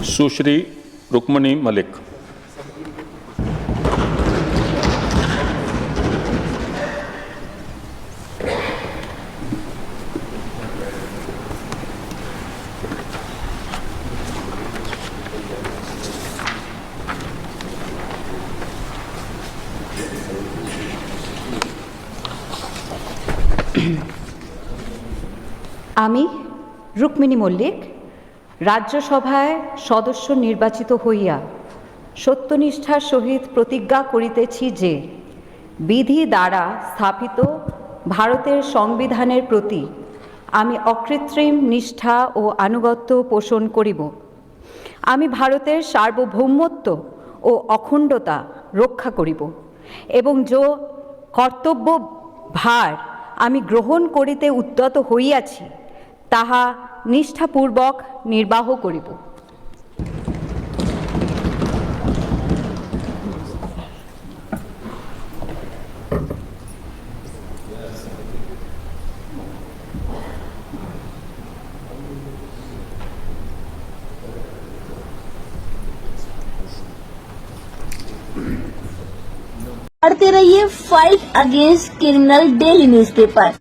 सुश्री रुक्मणी मलिक। আমি রুক্মিণী মল্লিক রাজ্যসভায় সদস্য নির্বাচিত হইয়া সত্যনিষ্ঠার সহিত প্রতিজ্ঞা করিতেছি যে বিধি দ্বারা স্থাপিত ভারতের সংবিধানের প্রতি আমি অকৃত্রিম নিষ্ঠা ও আনুগত্য পোষণ করিব। আমি ভারতের সার্বভৌমত্ব ও অখণ্ডতা রক্ষা করিব এবং যে কর্তব্য ভার আমি গ্রহণ করিতে উদ্যত হইয়াছি তাহা নিষ্ঠাপূর্বক নির্বাহ করিব। पढ़ते रहिए fight against criminal daily newspaper.